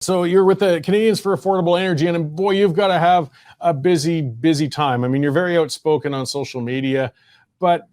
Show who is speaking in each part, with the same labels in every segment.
Speaker 1: So you're with the Canadians for Affordable Energy, and boy, you've got to have a busy, busy time. I mean, you're very outspoken on social media, but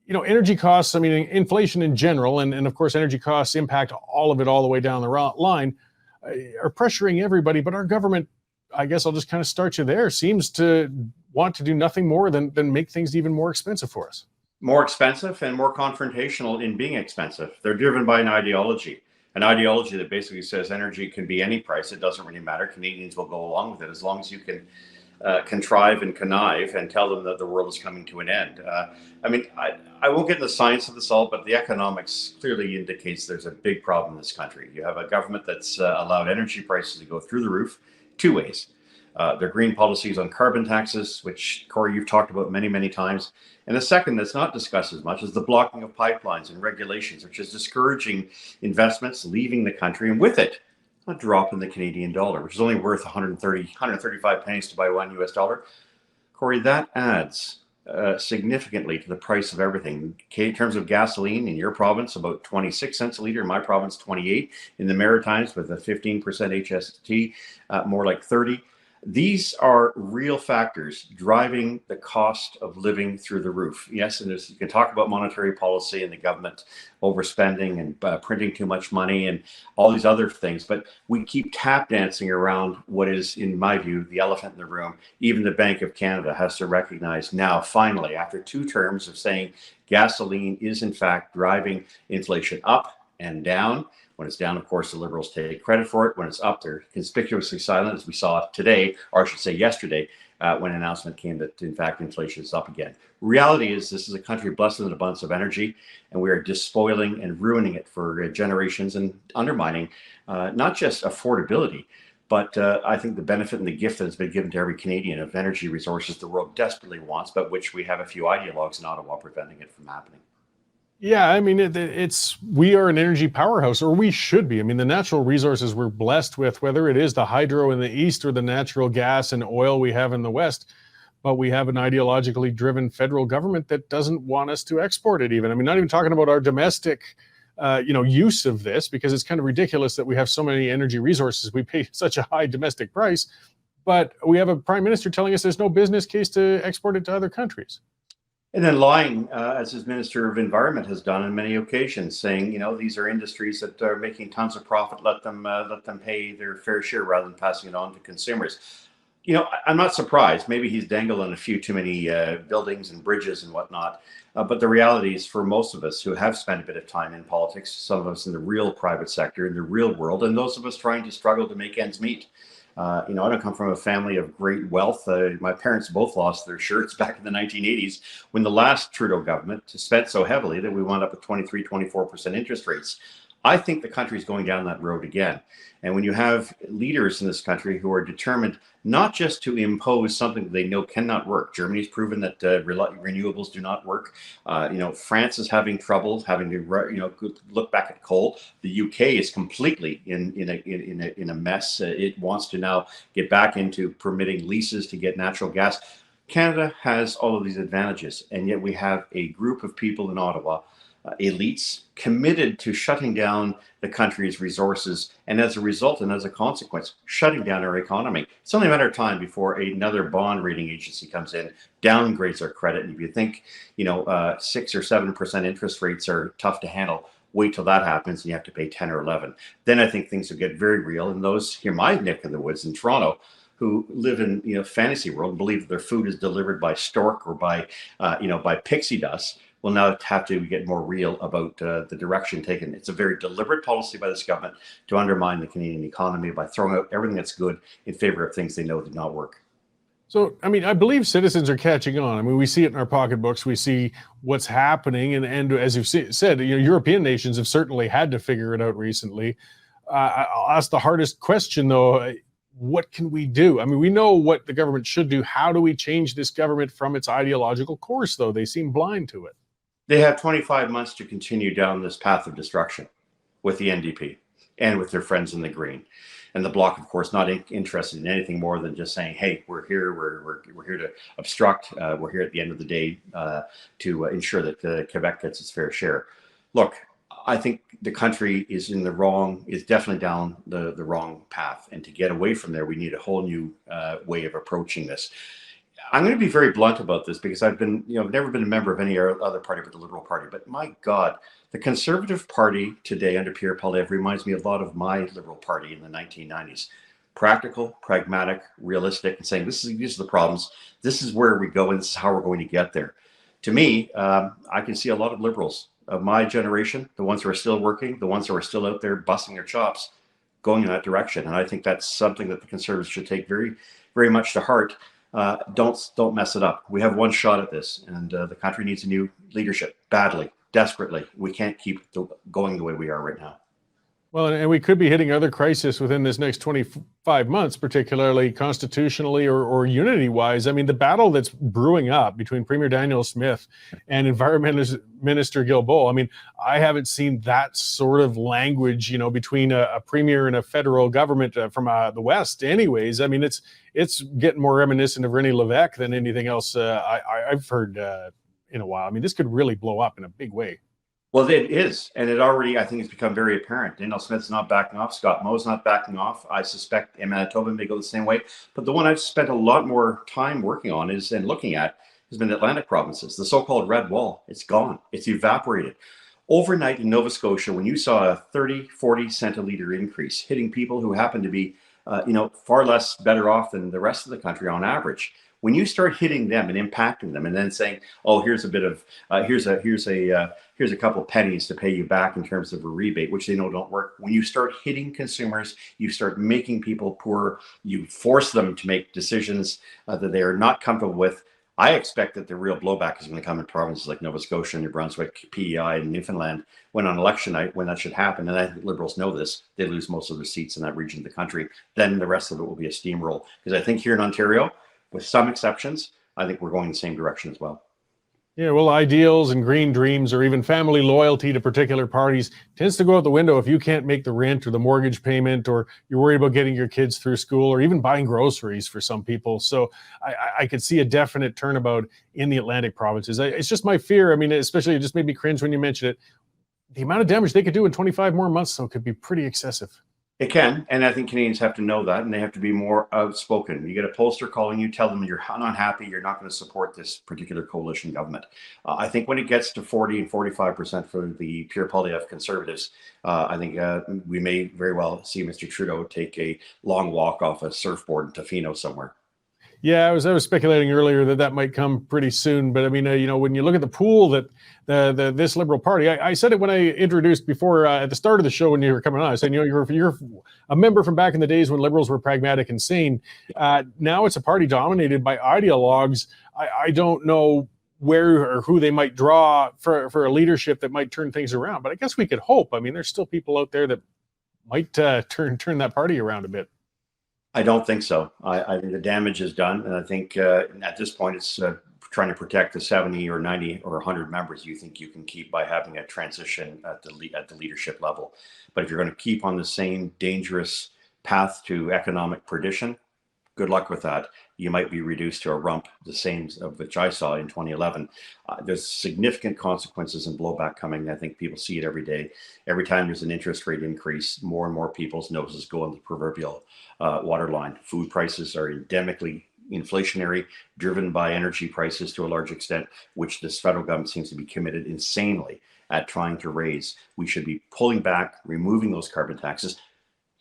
Speaker 1: energy costs. I mean, inflation in general, and of course, energy costs impact all of it all the way down the line, are pressuring everybody. But our government, I guess I'll just kind of start you there, seems to want to do nothing more than make things even more expensive for us.
Speaker 2: More expensive and more confrontational in being expensive. They're driven by an ideology that basically says energy can be any price. It doesn't really matter. Canadians will go along with it as long as you can contrive and connive and tell them that the world is coming to an end. I won't get into the science of this all, but the economics clearly indicates there's a big problem in this country. You have a government that's allowed energy prices to go through the roof two ways. Their green policies on carbon taxes, which, Cory, you've talked about many, many times. And the second that's not discussed as much is the blocking of pipelines and regulations, which is discouraging investments leaving the country. And with it, a drop in the Canadian dollar, which is only worth 135 pennies to buy $1. Cory, that adds significantly to the price of everything. In terms of gasoline, in your province, about 26 cents a liter. In my province, 28. In the Maritimes, with a 15% HST, more like 30. These are real factors driving the cost of living through the roof. Yes, and you can talk about monetary policy and the government overspending and printing too much money and all these other things, but we keep tap dancing around what is, in my view, the elephant in the room. Even the Bank of Canada has to recognize now, finally, after two terms of saying gasoline is in fact driving inflation up and down. When it's down, of course, the Liberals take credit for it. When it's up, they're conspicuously silent, as we saw today, or I should say yesterday, when an announcement came that, in fact, inflation is up again. Reality is this is a country blessed with an abundance of energy, and we are despoiling and ruining it for generations and undermining not just affordability, but I think the benefit and the gift that has been given to every Canadian of energy resources the world desperately wants, but which we have a few ideologues in Ottawa preventing it from happening.
Speaker 1: Yeah, I mean, we are an energy powerhouse, or we should be. I mean, the natural resources we're blessed with, whether it is the hydro in the east or the natural gas and oil we have in the west, but we have an ideologically driven federal government that doesn't want us to export it even. I mean, not even talking about our domestic, use of this, because it's kind of ridiculous that we have so many energy resources. We pay such a high domestic price, but we have a prime minister telling us there's no business case to export it to other countries.
Speaker 2: And then lying, as his Minister of Environment has done on many occasions, saying, these are industries that are making tons of profit. Let them pay their fair share rather than passing it on to consumers. I'm not surprised. Maybe he's dangling a few too many buildings and bridges and whatnot. But the reality is, for most of us who have spent a bit of time in politics, some of us in the real private sector, in the real world, and those of us trying to struggle to make ends meet. I don't come from a family of great wealth. My parents both lost their shirts back in the 1980s when the last Trudeau government spent so heavily that we wound up with 23, 24% interest rates. I think the country is going down that road again. And when you have leaders in this country who are determined not just to impose something that they know cannot work. Germany's proven that renewables do not work. France is having trouble having to look back at coal. The UK is completely in a mess. It wants to now get back into permitting leases to get natural gas. Canada has all of these advantages, and yet we have a group of people in Ottawa, elites, committed to shutting down the country's resources, and as a result and as a consequence, shutting down our economy. It's only a matter of time before another bond rating agency comes in, downgrades our credit, and if you think 6 or 7% interest rates are tough to handle, wait till that happens and you have to pay 10 or 11. Then I think things will get very real, and those here, my neck of the woods in Toronto, who live in fantasy world and believe that their food is delivered by stork or by pixie dust, will now have to get more real about the direction taken. It's a very deliberate policy by this government to undermine the Canadian economy by throwing out everything that's good in favor of things they know did not work.
Speaker 1: So, I mean, I believe citizens are catching on. I mean, we see it in our pocketbooks. We see what's happening. And as you've said, European nations have certainly had to figure it out recently. I'll ask the hardest question, though. What can we do? I mean, we know what the government should do. How do we change this government from its ideological course, though? They seem blind to it.
Speaker 2: They have 25 months to continue down this path of destruction with the NDP and with their friends in the Green. And the Bloc, of course, not interested in anything more than just saying, hey, we're here, we're here to obstruct, we're here at the end of the day to ensure that Quebec gets its fair share. Look, I think the country is definitely down the wrong path. And to get away from there, we need a whole new way of approaching this. I'm going to be very blunt about this because I've never been a member of any other party but the Liberal Party. But my God, the Conservative Party today under Pierre Poilievre reminds me a lot of my Liberal Party in the 1990s. Practical, pragmatic, realistic, and saying these are the problems. This is where we go, and this is how we're going to get there. To me, I can see a lot of Liberals of my generation, the ones who are still working, the ones who are still out there busting their chops, going in that direction. And I think that's something that the Conservatives should take very, very much to heart. Don't mess it up. We have one shot at this, and the country needs a new leadership badly, desperately. We can't keep going the way we are right now.
Speaker 1: Well, and we could be hitting other crises within this next 25 months, particularly constitutionally or unity-wise. I mean, the battle that's brewing up between Premier Daniel Smith and Environment Minister Guilbeault, I mean, I haven't seen that sort of language, between a premier and a federal government from the West anyways. I mean, it's getting more reminiscent of René Lévesque than anything else I've heard in a while. I mean, this could really blow up in a big way.
Speaker 2: Well, it is, and it already, I think, has become very apparent. Daniel Smith's not backing off. Scott Moe's not backing off. I suspect Manitoba may go the same way. But the one I've spent a lot more time working on and looking at has been the Atlantic provinces. The so-called red wall, it's gone. It's evaporated. Overnight in Nova Scotia, when you saw a 30, 40 cent a litre increase hitting people who happen to be, far less better off than the rest of the country on average, when you start hitting them and impacting them and then saying, oh, here's a bit of here's a couple pennies to pay you back in terms of a rebate, which they know don't work. When you start hitting consumers, you start making people poor, you force them to make decisions that they are not comfortable with. I expect that the real blowback is going to come in provinces like Nova Scotia, New Brunswick, PEI, and Newfoundland when on election night, when that should happen. And I think Liberals know this. They lose most of their seats in that region of the country. Then the rest of it will be a steamroll. Because I think here in Ontario, with some exceptions, I think we're going the same direction as well.
Speaker 1: Yeah, well, ideals and green dreams or even family loyalty to particular parties tends to go out the window if you can't make the rent or the mortgage payment, or you're worried about getting your kids through school, or even buying groceries for some people. So I could see a definite turnabout in the Atlantic provinces. It's just my fear. I mean, especially it just made me cringe when you mentioned it. The amount of damage they could do in 25 more months, though, could be pretty excessive.
Speaker 2: It can, and I think Canadians have to know that, and they have to be more outspoken. You get a pollster calling you, tell them you're unhappy, you're not going to support this particular coalition government. I think when it gets to 40 and 45% for the Pierre Poilievre Conservatives, I think we may very well see Mr. Trudeau take a long walk off a surfboard in Tofino somewhere.
Speaker 1: Yeah, I was speculating earlier that might come pretty soon. But I mean, when you look at the pool that this Liberal Party, I said it when I introduced before at the start of the show when you were coming on. I said, you're a member from back in the days when Liberals were pragmatic and sane. Now it's a party dominated by ideologues. I don't know where or who they might draw for a leadership that might turn things around. But I guess we could hope. I mean, there's still people out there that might turn that party around a bit.
Speaker 2: I don't think so. I think the damage is done, and I think at this point it's trying to protect the 70 or 90 or 100 members you think you can keep by having a transition at the leadership level. But if you're going to keep on the same dangerous path to economic perdition, good luck with that. You might be reduced to a rump, the same of which I saw in 2011. There's significant consequences and blowback coming. I think people see it every day. Every time there's an interest rate increase, more and more people's noses go on the proverbial waterline. Food prices are endemically inflationary, driven by energy prices to a large extent, which this federal government seems to be committed insanely at trying to raise. We should be pulling back, removing those carbon taxes,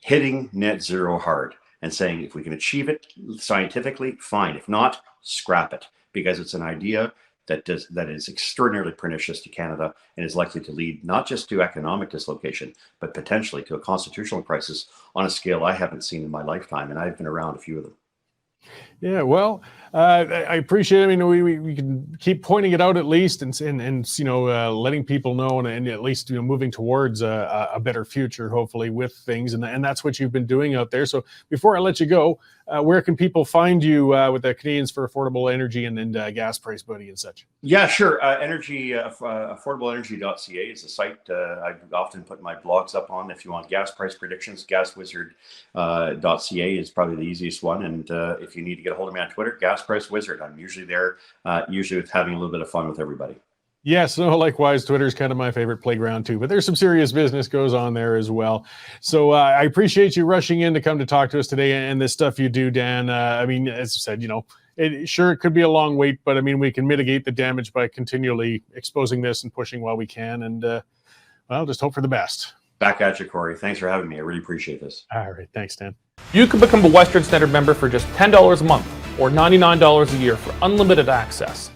Speaker 2: hitting net zero hard, and saying if we can achieve it scientifically, fine. If not, scrap it, because it's an idea that is extraordinarily pernicious to Canada and is likely to lead not just to economic dislocation, but potentially to a constitutional crisis on a scale I haven't seen in my lifetime, and I've been around a few of them.
Speaker 1: Yeah, well, I appreciate it. I mean, we can keep pointing it out at least, and letting people know, and at least moving towards a better future, hopefully, with things, and that's what you've been doing out there. So before I let you go, where can people find you with the Canadians for Affordable Energy and Gas Price Buddy and such?
Speaker 2: Yeah, sure. Affordableenergy.ca is the site I often put my blogs up on. If you want gas price predictions, gaswizard.ca is probably the easiest one. And if you need to get a hold of me on Twitter, Gas Price Wizard. I'm usually there, usually with having a little bit of fun with everybody.
Speaker 1: Yes, no, likewise. Twitter's kind of my favorite playground too, but there's some serious business goes on there as well. So I appreciate you rushing in to come to talk to us today and this stuff you do, Dan. I mean, as I said, it could be a long wait, but I mean, we can mitigate the damage by continually exposing this and pushing while we can. And well, just hope for the best.
Speaker 2: Back at you, Cory. Thanks for having me. I really appreciate this.
Speaker 1: All right. Thanks, Dan.
Speaker 3: You can become a Western Standard member for just $10 a month or $99 a year for unlimited access.